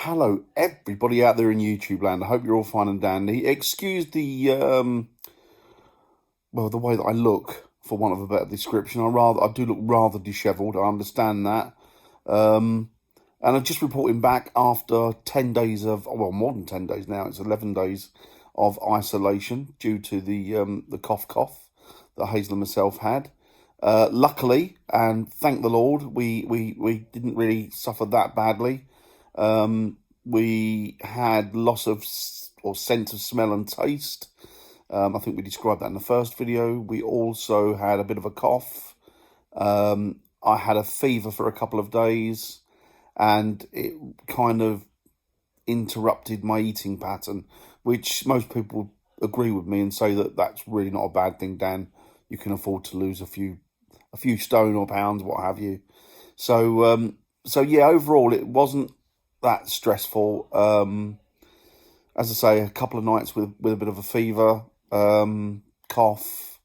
Hello, everybody out there in YouTube land. I hope you're all fine and dandy. Excuse the the way that I look, for want of a better description. I do look rather dishevelled. I understand that. And I'm just reporting back after 10 days of, well, more than 10 days now. It's 11 days of isolation due to the cough that Hazel and myself had. Luckily, and thank the Lord, we didn't really suffer that badly. We had loss of or sense of smell and taste. I think we described that in the first video. We also had a bit of a cough. I had a fever for a couple of days, and it kind of interrupted my eating pattern, which most people agree with me and say that that's really not a bad thing, Dan. You can afford to lose a few stone or pounds, what have you. So yeah, overall it wasn't that stressful. As I say, a couple of nights with a bit of a fever, cough,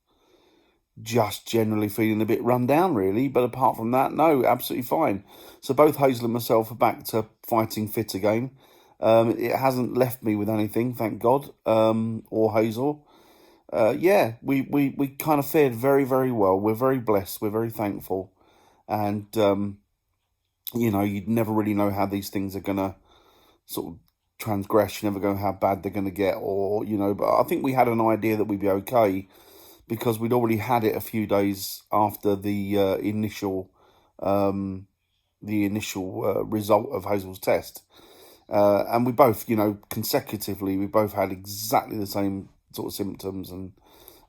just generally feeling a bit run down, really. But apart from that, no, absolutely fine. So both Hazel and myself are back to fighting fit again. It hasn't left me with anything, thank God, or Hazel. Yeah, we kind of fared very, very well. We're very blessed. We're very thankful. And, you know, you'd never really know how these things are going to sort of transgress. You never know how bad they're going to get, or, you know, but I think we had an idea that we'd be okay because we'd already had it a few days after the initial result of Hazel's test. And we both, you know, consecutively, we both had exactly the same sort of symptoms and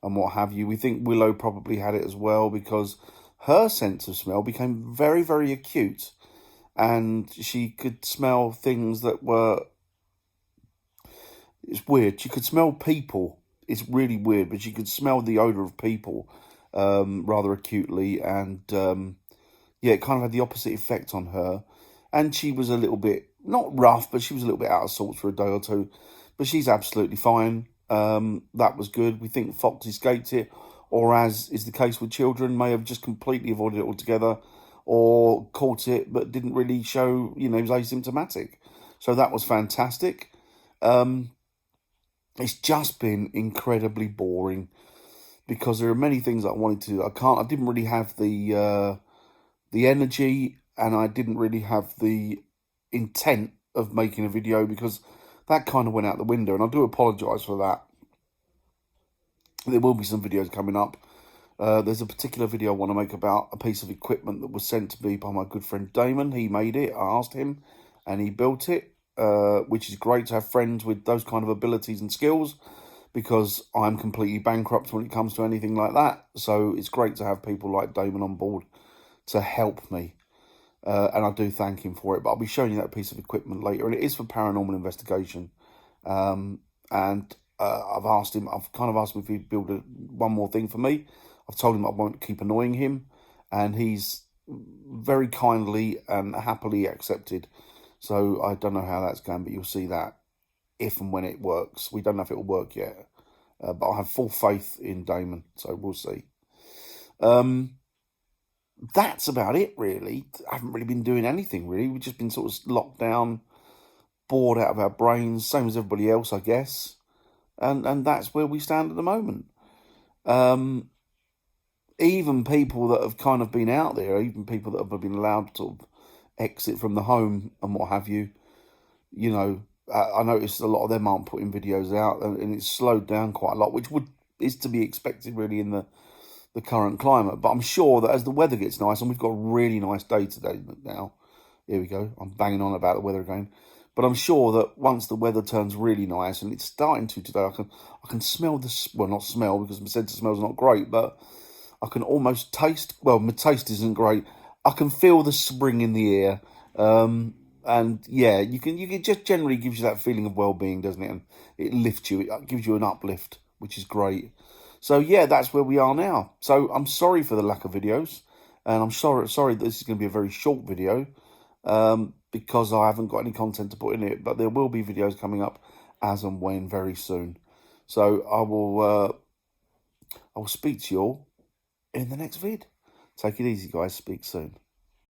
what have you. We think Willow probably had it as well because her sense of smell became very, very acute, and she could smell things that were, it's weird. She could smell people. It's really weird, but she could smell the odor of people rather acutely, and yeah, it kind of had the opposite effect on her. And she was a little bit, not rough, but she was a little bit out of sorts for a day or two. But she's absolutely fine. That was good. We think Fox escaped it, or as is the case with children, may have just completely avoided it altogether, or caught it but didn't really show, you know, he was asymptomatic. So that was fantastic. It's just been incredibly boring because there are many things I wanted to do. I didn't really have the energy, and I didn't really have the intent of making a video because that kind of went out the window, and I do apologise for that. There will be some videos coming up. There's a particular video I want to make about a piece of equipment that was sent to me by my good friend Damon. He made it, I asked him, and he built it, which is great to have friends with those kind of abilities and skills, because I'm completely bankrupt when it comes to anything like that. So it's great to have people like Damon on board to help me. And I do thank him for it. But I'll be showing you that piece of equipment later, and it is for paranormal investigation. And I've kind of asked him if he'd build one more thing for me. I've told him I won't keep annoying him, and he's very kindly and happily accepted. So I don't know how that's going, but you'll see that if and when it works. We don't know if it will work yet, but I have full faith in Damon, so we'll see. That's about it, really. I haven't really been doing anything, really. We've just been sort of locked down, bored out of our brains, same as everybody else, I guess. And that's where we stand at the moment. Even people that have kind of been out there, even people that have been allowed to sort of exit from the home and what have you, you know, I noticed a lot of them aren't putting videos out, and it's slowed down quite a lot, which is to be expected, really, in the current climate. But I'm sure that as the weather gets nice, and we've got a really nice day today now. Here we go. I'm banging on about the weather again. But I'm sure that once the weather turns really nice, and it's starting to today, I can smell this. Well, not smell, because my sense of smell is not great, but I can almost taste. Well, my taste isn't great. I can feel the spring in the air. And yeah, you can just generally gives you that feeling of well-being, doesn't it? And it lifts you. It gives you an uplift, which is great. So yeah, that's where we are now. So I'm sorry for the lack of videos, and I'm sorry that this is going to be a very short video, because I haven't got any content to put in it. But there will be videos coming up as and when very soon. So I will speak to you all in the next vid. Take it easy, guys. Speak soon.